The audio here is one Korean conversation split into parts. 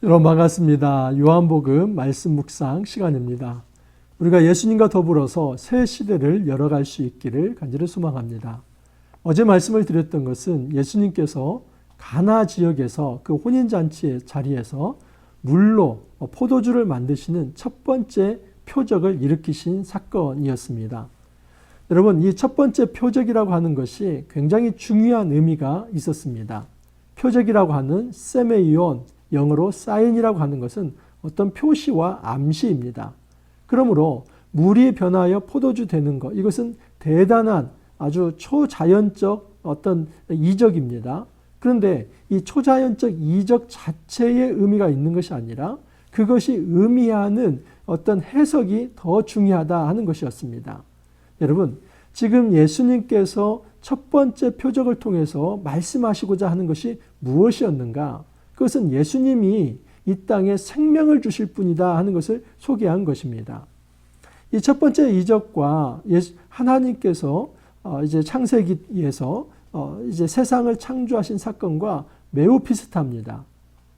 여러분 반갑습니다. 요한복음 말씀 묵상 시간입니다. 우리가 예수님과 더불어서 새 시대를 열어갈 수 있기를 간절히 소망합니다. 어제 말씀을 드렸던 것은 예수님께서 가나 지역에서 그 혼인잔치의 자리에서 물로 포도주를 만드시는 첫 번째 표적을 일으키신 사건이었습니다. 여러분, 이 첫 번째 표적이라고 하는 것이 굉장히 중요한 의미가 있었습니다. 표적이라고 하는 세메이온, 영어로 사인이라고 하는 것은 어떤 표시와 암시입니다. 그러므로 물이 변하여 포도주 되는 것, 이것은 대단한 아주 초자연적 어떤 이적입니다. 그런데 이 초자연적 이적 자체의 의미가 있는 것이 아니라 그것이 의미하는 어떤 해석이 더 중요하다 하는 것이었습니다. 여러분, 지금 예수님께서 첫 번째 표적을 통해서 말씀하시고자 하는 것이 무엇이었는가? 그것은 예수님이 이 땅에 생명을 주실 분이다 하는 것을 소개한 것입니다. 이 첫 번째 이적과 하나님께서 이제 창세기에서 이제 세상을 창조하신 사건과 매우 비슷합니다.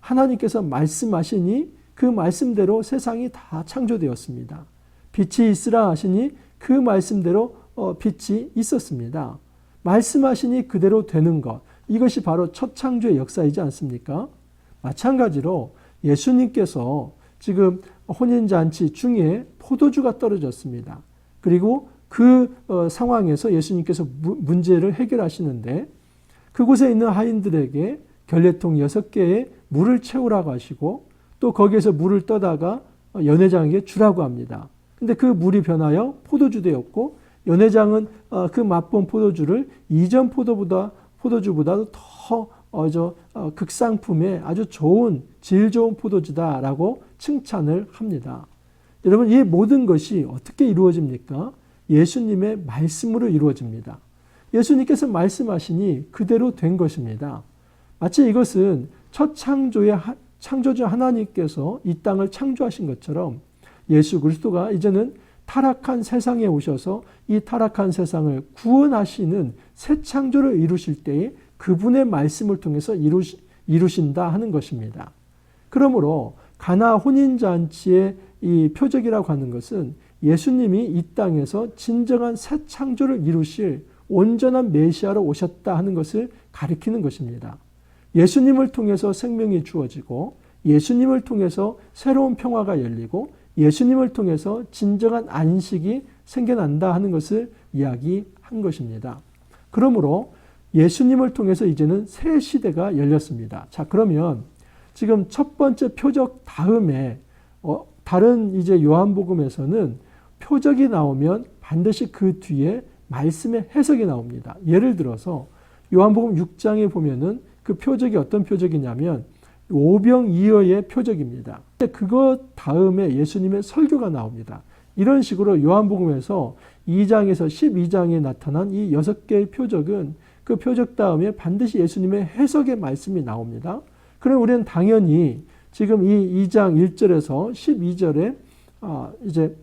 하나님께서 말씀하시니 그 말씀대로 세상이 다 창조되었습니다. 빛이 있으라 하시니 그 말씀대로 빛이 있었습니다. 말씀하시니 그대로 되는 것, 이것이 바로 첫 창조의 역사이지 않습니까? 마찬가지로 예수님께서 지금 혼인잔치 중에 포도주가 떨어졌습니다. 그리고 그 상황에서 예수님께서 문제를 해결하시는데 그곳에 있는 하인들에게 결례통 6개의 물을 채우라고 하시고 또 거기에서 물을 떠다가 연회장에게 주라고 합니다. 근데 그 물이 변하여 포도주 되었고 연회장은 그 맛본 포도주를 이전 포도주보다도 더 극상품의 아주 좋은 질 좋은 포도주다라고 칭찬을 합니다. 여러분, 이 모든 것이 어떻게 이루어집니까? 예수님의 말씀으로 이루어집니다. 예수님께서 말씀하시니 그대로 된 것입니다. 마치 이것은 첫 창조주 하나님께서 이 땅을 창조하신 것처럼 예수 그리스도가 이제는 타락한 세상에 오셔서 이 타락한 세상을 구원하시는 새 창조를 이루실 때에 그분의 말씀을 통해서 이루신다 하는 것입니다. 그러므로 가나 혼인잔치의 이 표적이라고 하는 것은 예수님이 이 땅에서 진정한 새 창조를 이루실 온전한 메시아로 오셨다 하는 것을 가리키는 것입니다. 예수님을 통해서 생명이 주어지고 예수님을 통해서 새로운 평화가 열리고 예수님을 통해서 진정한 안식이 생겨난다 하는 것을 이야기한 것입니다. 그러므로 예수님을 통해서 이제는 새 시대가 열렸습니다. 자, 그러면 지금 첫 번째 표적 다음에 다른 이제 요한복음에서는 표적이 나오면 반드시 그 뒤에 말씀의 해석이 나옵니다. 예를 들어서 요한복음 6장에 보면은 그 표적이 어떤 표적이냐면 오병이어의 표적입니다. 그것 다음에 예수님의 설교가 나옵니다. 이런 식으로 요한복음에서 2장에서 12장에 나타난 이 6개의 표적은 그 표적 다음에 반드시 예수님의 해석의 말씀이 나옵니다. 그럼 우리는 당연히 지금 이 2장 1절에서 12절에 이제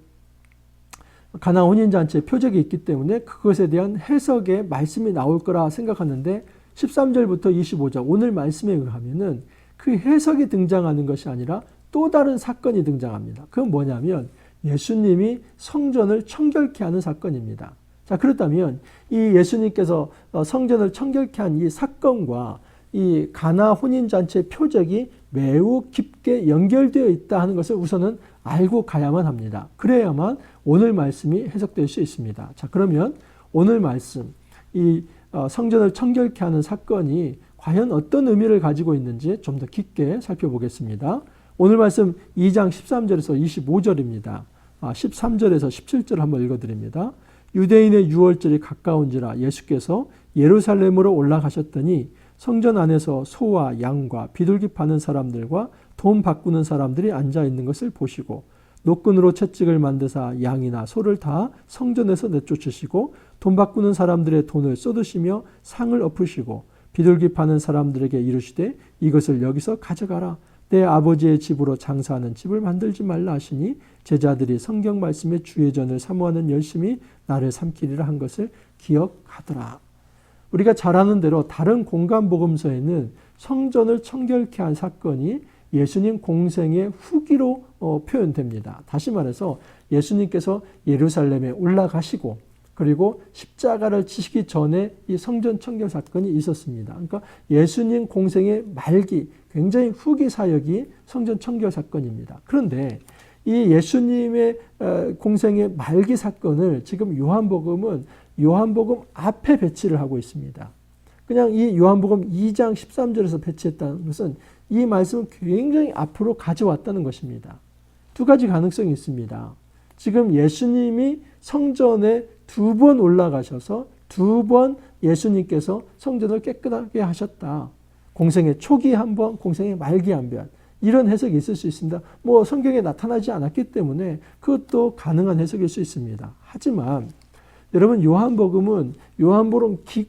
가나 혼인잔치의 표적이 있기 때문에 그것에 대한 해석의 말씀이 나올 거라 생각하는데 13절부터 25절 오늘 말씀에 의하면은 그 해석이 등장하는 것이 아니라 또 다른 사건이 등장합니다. 그건 뭐냐면 예수님이 성전을 청결케 하는 사건입니다. 자, 그렇다면 이 예수님께서 성전을 청결케 한 이 사건과 이 가나 혼인잔치의 표적이 매우 깊게 연결되어 있다 하는 것을 우선은 알고 가야만 합니다. 그래야만 오늘 말씀이 해석될 수 있습니다. 자, 그러면 오늘 말씀, 이 성전을 청결케 하는 사건이 과연 어떤 의미를 가지고 있는지 좀 더 깊게 살펴보겠습니다. 오늘 말씀 2장 13절에서 25절입니다. 13절에서 17절 한번 읽어드립니다. 유대인의 유월절이 가까운지라 예수께서 예루살렘으로 올라가셨더니 성전 안에서 소와 양과 비둘기 파는 사람들과 돈 바꾸는 사람들이 앉아 있는 것을 보시고 노끈으로 채찍을 만드사 양이나 소를 다 성전에서 내쫓으시고 돈 바꾸는 사람들의 돈을 쏟으시며 상을 엎으시고 비둘기 파는 사람들에게 이르시되 이것을 여기서 가져가라. 내 아버지의 집으로 장사하는 집을 만들지 말라 하시니 제자들이 성경 말씀의 주의전을 사모하는 열심히 나를 삼키리라 한 것을 기억하더라. 우리가 잘 아는 대로 다른 공간 복음서에는 성전을 청결케 한 사건이 예수님 공생의 후기로 표현됩니다. 다시 말해서 예수님께서 예루살렘에 올라가시고 그리고 십자가를 지시기 전에 이 성전 청결 사건이 있었습니다. 그러니까 예수님 공생의 말기, 굉장히 후기 사역이 성전 청결 사건입니다. 그런데 이 예수님의 공생의 말기 사건을 지금 요한복음 앞에 배치를 하고 있습니다. 그냥 이 요한복음 2장 13절에서 배치했다는 것은 이 말씀을 굉장히 앞으로 가져왔다는 것입니다. 두 가지 가능성이 있습니다. 지금 예수님이 성전에 2번 올라가셔서 2번 예수님께서 성전을 깨끗하게 하셨다. 공생의 초기 한 번, 공생의 말기 한 번. 이런 해석이 있을 수 있습니다. 성경에 나타나지 않았기 때문에 그것도 가능한 해석일 수 있습니다. 하지만 여러분 요한복음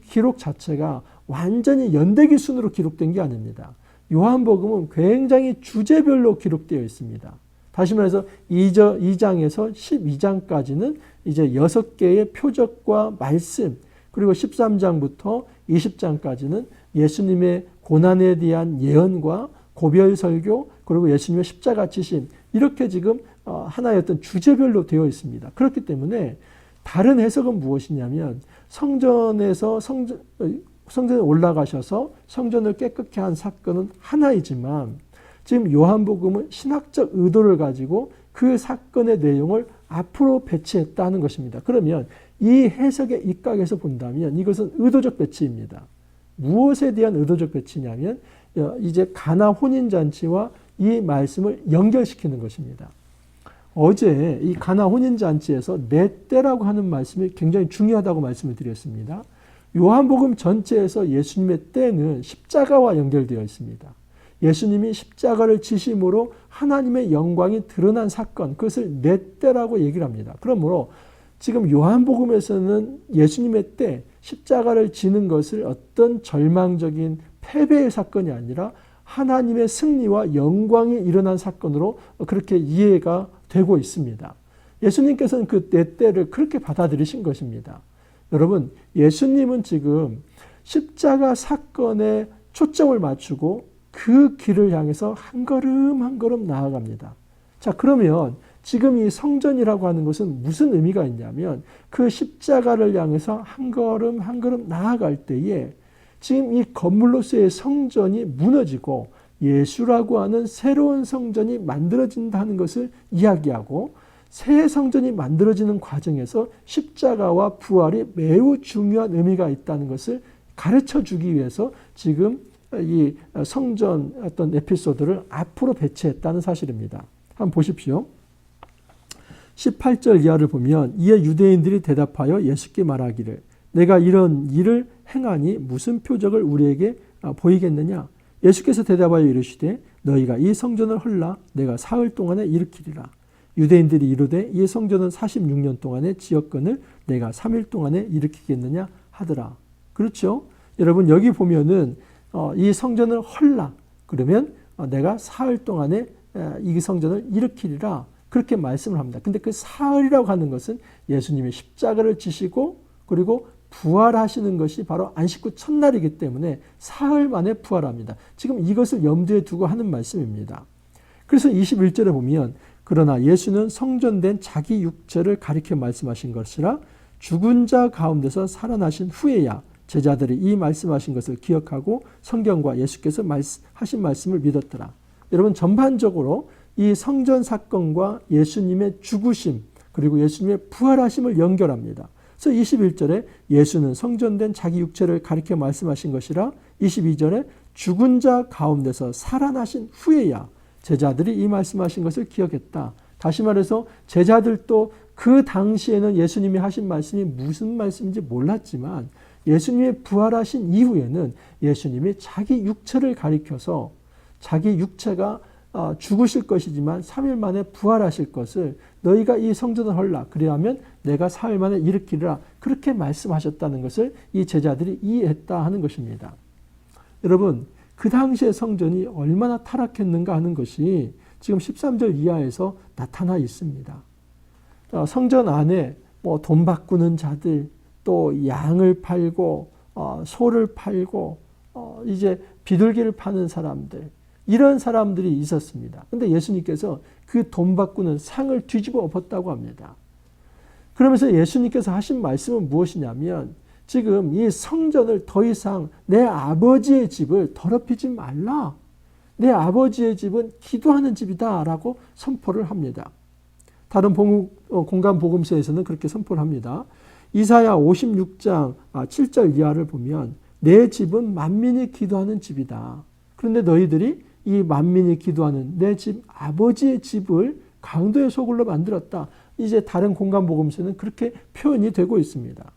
기록 자체가 완전히 연대기 순으로 기록된 게 아닙니다. 요한복음은 굉장히 주제별로 기록되어 있습니다. 다시 말해서 2장에서 12장까지는 이제 6개의 표적과 말씀, 그리고 13장부터 20장까지는 예수님의 고난에 대한 예언과 고별 설교, 그리고 예수님의 십자가 지심, 이렇게 지금 하나의 어떤 주제별로 되어 있습니다. 그렇기 때문에 다른 해석은 무엇이냐면 성전에 올라가셔서 성전을 깨끗게 한 사건은 하나이지만 지금 요한복음은 신학적 의도를 가지고 그 사건의 내용을 앞으로 배치했다는 것입니다. 그러면 이 해석의 입각에서 본다면 이것은 의도적 배치입니다. 무엇에 대한 의도적 배치냐면 이제 가나 혼인잔치와 이 말씀을 연결시키는 것입니다. 어제 이 가나 혼인잔치에서 내 때라고 하는 말씀이 굉장히 중요하다고 말씀을 드렸습니다. 요한복음 전체에서 예수님의 때는 십자가와 연결되어 있습니다. 예수님이 십자가를 지심으로 하나님의 영광이 드러난 사건, 그것을 내 때라고 얘기를 합니다. 그러므로 지금 요한복음에서는 예수님의 때, 십자가를 지는 것을 어떤 절망적인 패배의 사건이 아니라 하나님의 승리와 영광이 일어난 사건으로 그렇게 이해가 되고 있습니다. 예수님께서는 그 내 때를 그렇게 받아들이신 것입니다. 여러분, 예수님은 지금 십자가 사건에 초점을 맞추고 그 길을 향해서 한 걸음 한 걸음 나아갑니다. 자, 그러면 지금 이 성전이라고 하는 것은 무슨 의미가 있냐면 그 십자가를 향해서 한 걸음 한 걸음 나아갈 때에 지금 이 건물로서의 성전이 무너지고 예수라고 하는 새로운 성전이 만들어진다는 것을 이야기하고 새 성전이 만들어지는 과정에서 십자가와 부활이 매우 중요한 의미가 있다는 것을 가르쳐 주기 위해서 지금 이 성전 어떤 에피소드를 앞으로 배치했다는 사실입니다. 한번 보십시오. 18절 이하를 보면 이에 유대인들이 대답하여 예수께 말하기를 내가 이런 일을 행하니 무슨 표적을 우리에게 보이겠느냐. 예수께서 대답하여 이르시되 너희가 이 성전을 헐라 내가 사흘 동안에 일으키리라. 유대인들이 이르되 이 성전은 46년 동안의 지역권을 내가 3일 동안에 일으키겠느냐 하더라. 그렇죠? 여러분 여기 보면은 이 성전을 헐라 그러면 내가 사흘 동안에 이 성전을 일으키리라 그렇게 말씀을 합니다. 근데 그 사흘이라고 하는 것은 예수님이 십자가를 지시고 그리고 부활하시는 것이 바로 안식구 첫날이기 때문에 사흘 만에 부활합니다. 지금 이것을 염두에 두고 하는 말씀입니다. 그래서 21절에 보면 그러나 예수는 성전된 자기 육체를 가리켜 말씀하신 것이라 죽은 자 가운데서 살아나신 후에야 제자들이 이 말씀하신 것을 기억하고 성경과 예수께서 하신 말씀을 믿었더라. 여러분 전반적으로 이 성전 사건과 예수님의 죽으심 그리고 예수님의 부활하심을 연결합니다. 그래서 21절에 예수는 성전된 자기 육체를 가리켜 말씀하신 것이라 22절에 죽은 자 가운데서 살아나신 후에야 제자들이 이 말씀하신 것을 기억했다. 다시 말해서 제자들도 그 당시에는 예수님이 하신 말씀이 무슨 말씀인지 몰랐지만 예수님의 부활하신 이후에는 예수님이 자기 육체를 가리켜서 자기 육체가 죽으실 것이지만 3일 만에 부활하실 것을 너희가 이 성전을 헐라 그리하면 내가 4일 만에 일으키리라 그렇게 말씀하셨다는 것을 이 제자들이 이해했다 하는 것입니다. 여러분 그 당시의 성전이 얼마나 타락했는가 하는 것이 지금 13절 이하에서 나타나 있습니다. 성전 안에 돈 바꾸는 자들 또 양을 팔고 소를 팔고 이제 비둘기를 파는 사람들 이런 사람들이 있었습니다. 근데 예수님께서 그 돈 바꾸는 상을 뒤집어 엎었다고 합니다. 그러면서 예수님께서 하신 말씀은 무엇이냐면 지금 이 성전을 더 이상 내 아버지의 집을 더럽히지 말라. 내 아버지의 집은 기도하는 집이다 라고 선포를 합니다. 다른 공간 복음서에서는 그렇게 선포를 합니다. 이사야 56장 7절 이하를 보면 내 집은 만민이 기도하는 집이다. 그런데 너희들이 이 만민이 기도하는 내 집 아버지의 집을 강도의 소굴로 만들었다. 이제 다른 공간 복음서는 그렇게 표현이 되고 있습니다.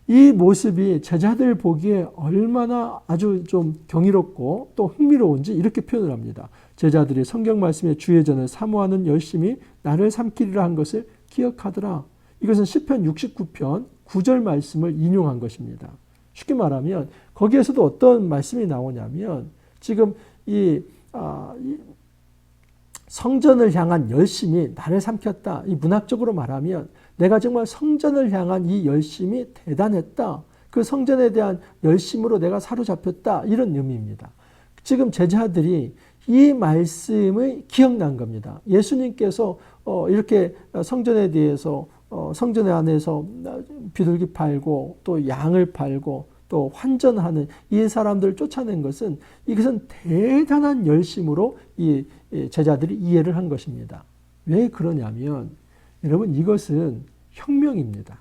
이 모습이 제자들 보기에 얼마나 아주 좀 경이롭고 또 흥미로운지 이렇게 표현을 합니다. 제자들이 성경 말씀의 주의전을 사모하는 열심히 나를 삼키리라 한 것을 기억하더라. 이것은 시편 69편 9절 말씀을 인용한 것입니다. 쉽게 말하면 거기에서도 어떤 말씀이 나오냐면 지금 이 성전을 향한 열심이 나를 삼켰다. 이 문학적으로 말하면 내가 정말 성전을 향한 이 열심이 대단했다. 그 성전에 대한 열심으로 내가 사로잡혔다. 이런 의미입니다. 지금 제자들이 이 말씀이 기억난 겁니다. 예수님께서 이렇게 성전에 대해서 성전 안에서 비둘기 팔고 또 양을 팔고 또 환전하는 이 사람들을 쫓아낸 것은 이것은 대단한 열심으로 이 제자들이 이해를 한 것입니다. 왜 그러냐면 여러분 이것은 혁명입니다.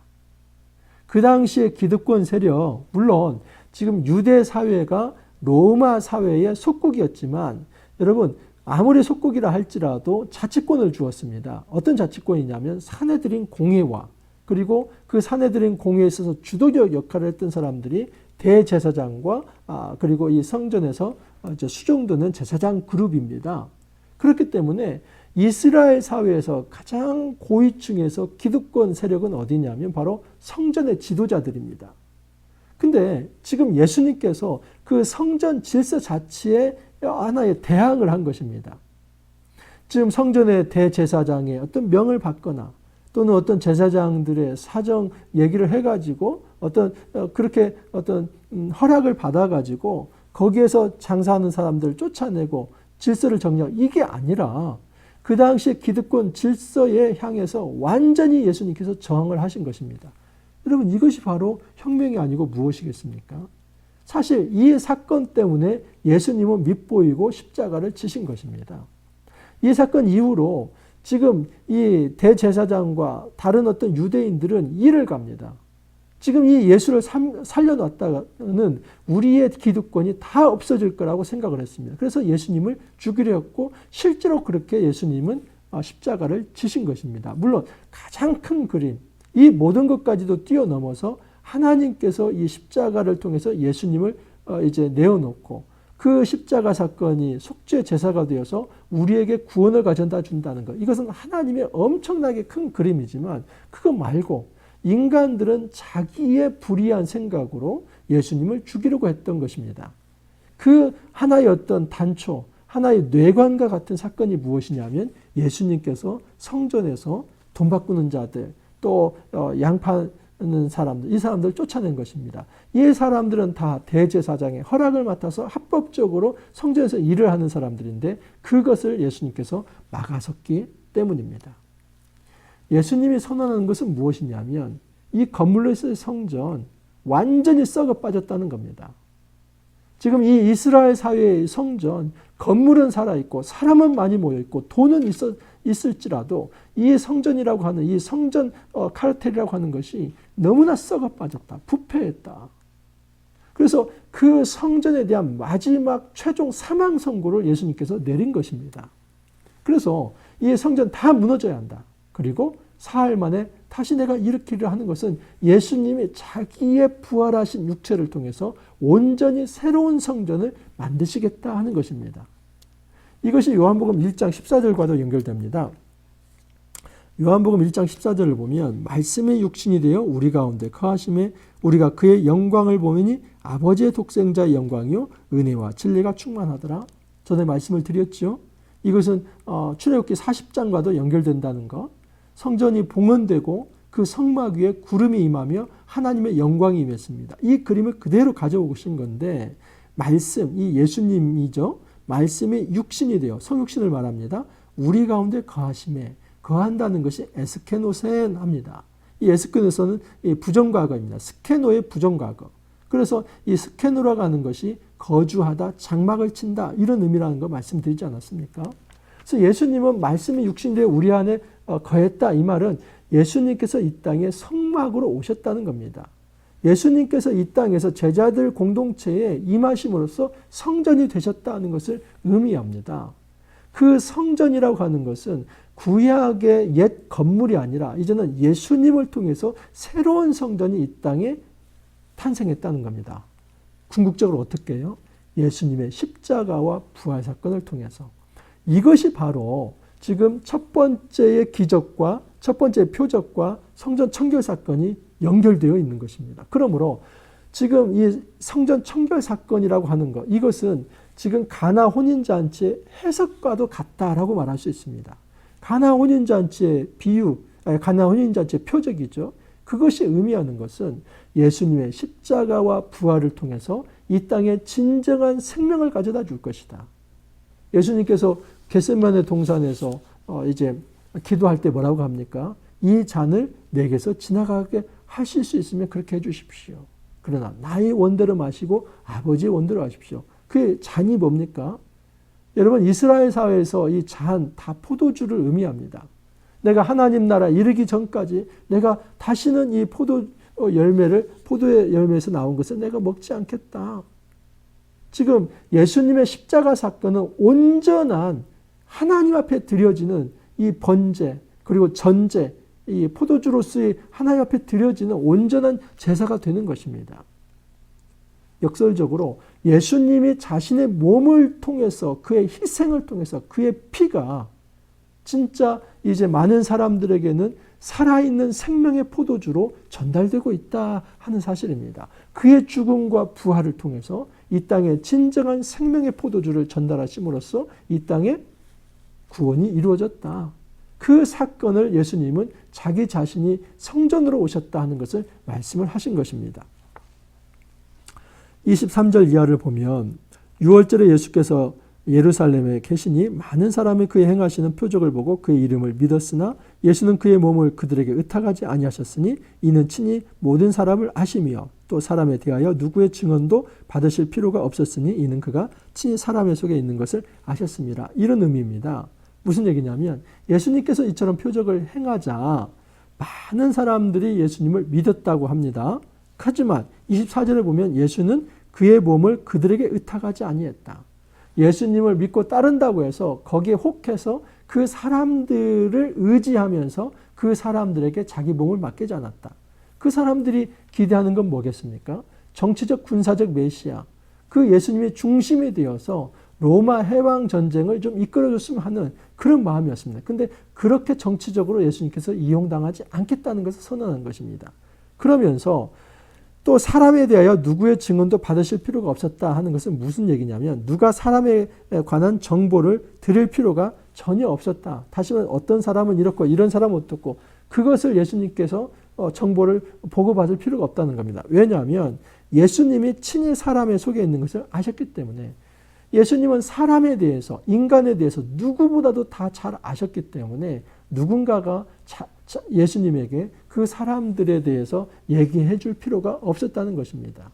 그 당시의 기득권 세력 물론 지금 유대 사회가 로마 사회의 속국이었지만 여러분 아무리 속국이라 할지라도 자치권을 주었습니다. 어떤 자치권이냐면 사내들인 공회와 그리고 그 사내들인 공회에 있어서 주도적 역할을 했던 사람들이 대제사장과 그리고 이 성전에서 이제 수종드는 제사장 그룹입니다. 그렇기 때문에 이스라엘 사회에서 가장 고위층에서 기득권 세력은 어디냐면 바로 성전의 지도자들입니다. 근데 지금 예수님께서 그 성전 질서 자체에 하나의 대항을 한 것입니다. 지금 성전의 대제사장의 어떤 명을 받거나 또는 어떤 제사장들의 사정 얘기를 해가지고 그렇게 허락을 받아가지고 거기에서 장사하는 사람들을 쫓아내고 질서를 정리하고 이게 아니라 그 당시에 기득권 질서에 향해서 완전히 예수님께서 저항을 하신 것입니다. 여러분 이것이 바로 혁명이 아니고 무엇이겠습니까? 사실 이 사건 때문에 예수님은 밉보이고 십자가를 지신 것입니다. 이 사건 이후로 지금 이 대제사장과 다른 어떤 유대인들은 이를 갑니다. 지금 이 예수를 살려놨다가는 우리의 기득권이 다 없어질 거라고 생각을 했습니다. 그래서 예수님을 죽이려 했고 실제로 그렇게 예수님은 십자가를 지신 것입니다. 물론 가장 큰 그림, 이 모든 것까지도 뛰어넘어서 하나님께서 이 십자가를 통해서 예수님을 이제 내어놓고 그 십자가 사건이 속죄 제사가 되어서 우리에게 구원을 가져다 준다는 것. 이것은 하나님의 엄청나게 큰 그림이지만 그거 말고 인간들은 자기의 불의한 생각으로 예수님을 죽이려고 했던 것입니다. 그 하나의 어떤 단초, 하나의 뇌관과 같은 사건이 무엇이냐면 예수님께서 성전에서 돈 바꾸는 자들, 또 양 파는 사람들, 이 사람들을 쫓아낸 것입니다. 이 사람들은 다 대제사장의 허락을 맡아서 합법적으로 성전에서 일을 하는 사람들인데 그것을 예수님께서 막아섰기 때문입니다. 예수님이 선언하는 것은 무엇이냐면 이 건물로서의 성전 완전히 썩어 빠졌다는 겁니다. 지금 이 이스라엘 사회의 성전 건물은 살아있고 사람은 많이 모여있고 돈은 있을지라도 이 성전이라고 하는 이 성전 카르텔이라고 하는 것이 너무나 썩어 빠졌다. 부패했다. 그래서 그 성전에 대한 마지막 최종 사망 선고를 예수님께서 내린 것입니다. 그래서 이 성전 다 무너져야 한다. 그리고 사흘 만에 다시 내가 일으키려 하는 것은 예수님이 자기의 부활하신 육체를 통해서 온전히 새로운 성전을 만드시겠다 하는 것입니다. 이것이 요한복음 1장 14절과도 연결됩니다. 요한복음 1장 14절을 보면 말씀의 육신이 되어 우리 가운데 거하심에 우리가 그의 영광을 보이니 아버지의 독생자의 영광이요 은혜와 진리가 충만하더라. 전에 말씀을 드렸죠. 이것은 출애굽기 40장과도 연결된다는 것. 성전이 봉헌되고 그 성막 위에 구름이 임하며 하나님의 영광이 임했습니다. 이 그림을 그대로 가져오신 건데 말씀, 이 예수님이죠. 말씀이 육신이 되어 성육신을 말합니다. 우리 가운데 거하심에 거한다는 것이 에스케노센 합니다. 이 에스케노선은 부정과거입니다. 스케노의 부정과거. 그래서 이 스케노라고 하는 것이 거주하다, 장막을 친다 이런 의미라는 거 말씀드리지 않았습니까? 그래서 예수님은 말씀이 육신되어 우리 안에 거했다 이 말은 예수님께서 이 땅에 성막으로 오셨다는 겁니다. 예수님께서 이 땅에서 제자들 공동체에 임하심으로써 성전이 되셨다는 것을 의미합니다. 그 성전이라고 하는 것은 구약의 옛 건물이 아니라 이제는 예수님을 통해서 새로운 성전이 이 땅에 탄생했다는 겁니다. 궁극적으로 어떻게 해요? 예수님의 십자가와 부활 사건을 통해서. 이것이 바로 지금 첫 번째의 기적과 첫 번째 표적과 성전 청결 사건이 연결되어 있는 것입니다. 그러므로 지금 이 성전 청결 사건이라고 하는 것, 이것은 지금 가나 혼인잔치의 해석과도 같다라고 말할 수 있습니다. 가나 혼인잔치의 비유, 가나 혼인잔치의 표적이죠. 그것이 의미하는 것은 예수님의 십자가와 부활을 통해서 이 땅에 진정한 생명을 가져다 줄 것이다. 예수님께서 겟세마네 동산에서 이제 기도할 때 뭐라고 합니까? 이 잔을 내게서 지나가게 하실 수 있으면 그렇게 해 주십시오. 그러나 나의 원대로 마시고 아버지의 원대로 하십시오. 그 잔이 뭡니까? 여러분 이스라엘 사회에서 이 잔 다 포도주를 의미합니다. 내가 하나님 나라 이르기 전까지 내가 다시는 이 포도의 열매에서 나온 것을 내가 먹지 않겠다. 지금 예수님의 십자가 사건은 온전한 하나님 앞에 드려지는 이 번제 그리고 전제 이 포도주로서의 하나님 앞에 드려지는 온전한 제사가 되는 것입니다. 역설적으로 예수님이 자신의 몸을 통해서 그의 희생을 통해서 그의 피가 진짜 이제 많은 사람들에게는 살아있는 생명의 포도주로 전달되고 있다 하는 사실입니다. 그의 죽음과 부활을 통해서 이 땅에 진정한 생명의 포도주를 전달하심으로써 이 땅에 구원이 이루어졌다. 그 사건을 예수님은 자기 자신이 성전으로 오셨다 하는 것을 말씀을 하신 것입니다. 23절 이하를 보면 6월절에 예수께서 예루살렘에 계시니 많은 사람이 그의 행하시는 표적을 보고 그의 이름을 믿었으나 예수는 그의 몸을 그들에게 의탁하지 아니하셨으니 이는 친히 모든 사람을 아시며 또 사람에 대하여 누구의 증언도 받으실 필요가 없었으니 이는 그가 친히 사람의 속에 있는 것을 아셨습니다. 이런 의미입니다. 무슨 얘기냐면 예수님께서 이처럼 표적을 행하자 많은 사람들이 예수님을 믿었다고 합니다. 하지만 24절에 보면 예수는 그의 몸을 그들에게 의탁하지 아니했다. 예수님을 믿고 따른다고 해서 거기에 혹해서 그 사람들을 의지하면서 그 사람들에게 자기 몸을 맡기지 않았다. 그 사람들이 기대하는 건 뭐겠습니까? 정치적 군사적 메시아, 그 예수님의 중심이 되어서 로마 해방 전쟁을 좀 이끌어줬으면 하는 그런 마음이었습니다. 근데 그렇게 정치적으로 예수님께서 이용당하지 않겠다는 것을 선언한 것입니다. 그러면서 또 사람에 대하여 누구의 증언도 받으실 필요가 없었다 하는 것은 무슨 얘기냐면 누가 사람에 관한 정보를 들을 필요가 전혀 없었다. 다시 말해 어떤 사람은 이렇고 이런 사람은 어떻고 그것을 예수님께서 정보를 보고받을 필요가 없다는 겁니다. 왜냐하면 예수님이 친히 사람의 속에 있는 것을 아셨기 때문에 예수님은 사람에 대해서 인간에 대해서 누구보다도 다 잘 아셨기 때문에 누군가가 예수님에게 그 사람들에 대해서 얘기해 줄 필요가 없었다는 것입니다.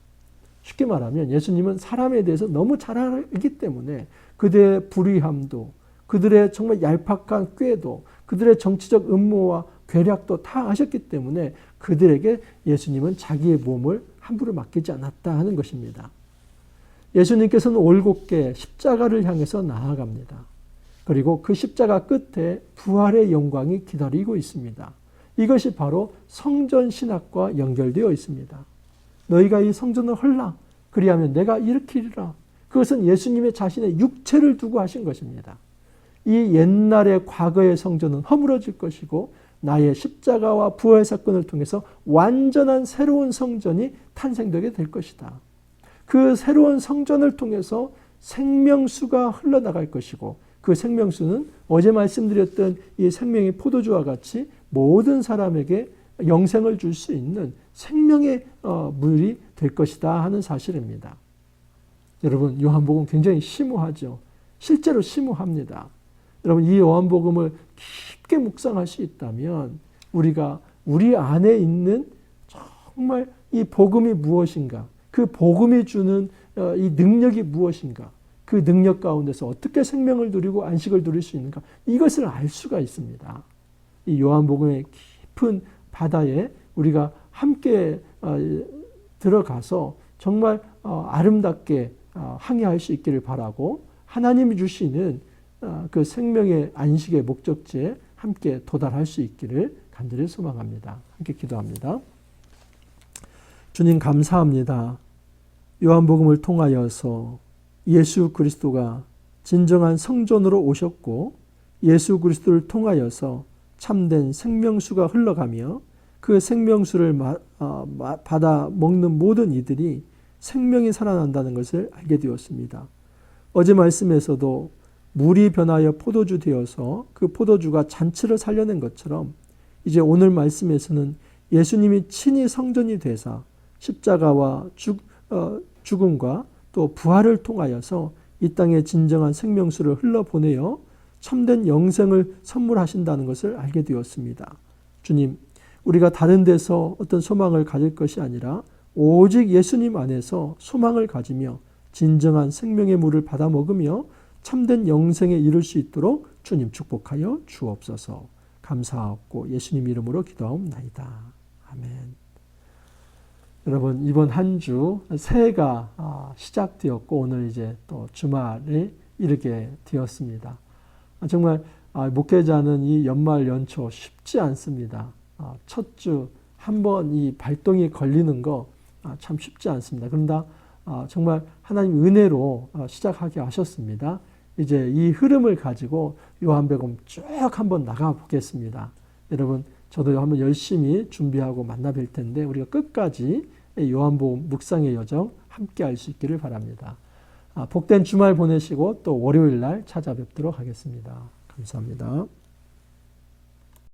쉽게 말하면 예수님은 사람에 대해서 너무 잘 알기 때문에 그들의 불의함도 그들의 정말 얄팍한 꾀도 그들의 정치적 음모와 괴략도 다 아셨기 때문에 그들에게 예수님은 자기의 몸을 함부로 맡기지 않았다 하는 것입니다. 예수님께서는 올곧게 십자가를 향해서 나아갑니다. 그리고 그 십자가 끝에 부활의 영광이 기다리고 있습니다. 이것이 바로 성전 신학과 연결되어 있습니다. 너희가 이 성전을 헐라. 그리하면 내가 일으키리라. 그것은 예수님의 자신의 육체를 두고 하신 것입니다. 이 옛날의 과거의 성전은 허물어질 것이고 나의 십자가와 부활 사건을 통해서 완전한 새로운 성전이 탄생되게 될 것이다. 그 새로운 성전을 통해서 생명수가 흘러나갈 것이고 그 생명수는 어제 말씀드렸던 이 생명의 포도주와 같이 모든 사람에게 영생을 줄 수 있는 생명의 물이 될 것이다 하는 사실입니다. 여러분 요한복음 굉장히 심오하죠. 실제로 심오합니다. 여러분, 이 요한복음을 깊게 묵상할 수 있다면 우리가 우리 안에 있는 정말 이 복음이 무엇인가, 그 복음이 주는 이 능력이 무엇인가, 그 능력 가운데서 어떻게 생명을 누리고 안식을 누릴 수 있는가, 이것을 알 수가 있습니다. 이 요한복음의 깊은 바다에 우리가 함께 들어가서 정말 아름답게 항해할 수 있기를 바라고, 하나님이 주시는 그 생명의 안식의 목적지에 함께 도달할 수 있기를 간절히 소망합니다. 함께 기도합니다. 주님, 감사합니다. 요한복음을 통하여서 예수 그리스도가 진정한 성전으로 오셨고, 예수 그리스도를 통하여서 참된 생명수가 흘러가며 그 생명수를 받아 먹는 모든 이들이 생명이 살아난다는 것을 알게 되었습니다. 어제 말씀에서도 물이 변하여 포도주 되어서 그 포도주가 잔치를 살려낸 것처럼, 이제 오늘 말씀에서는 예수님이 친히 성전이 되사 십자가와 죽음과 또 부활을 통하여서 이 땅에 진정한 생명수를 흘러보내어 참된 영생을 선물하신다는 것을 알게 되었습니다. 주님, 우리가 다른 데서 어떤 소망을 가질 것이 아니라 오직 예수님 안에서 소망을 가지며 진정한 생명의 물을 받아 먹으며 참된 영생에 이를 수 있도록 주님 축복하여 주옵소서. 감사하옵고 예수님 이름으로 기도하옵나이다. 아멘. 여러분, 이번 한 주 새해가 시작되었고 오늘 이제 또 주말에 이르게 되었습니다. 정말 목회자는 이 연말 연초 쉽지 않습니다. 첫 주 한 번 이 발동이 걸리는 거 참 쉽지 않습니다. 그런데 정말 하나님 은혜로 시작하게 하셨습니다. 이제 이 흐름을 가지고 요한복음 쭉 한번 나가 보겠습니다. 여러분, 저도 한번 열심히 준비하고 만나 뵐 텐데 우리가 끝까지 요한복음 묵상의 여정 함께 할 수 있기를 바랍니다. 복된 주말 보내시고 또 월요일 날 찾아뵙도록 하겠습니다. 감사합니다.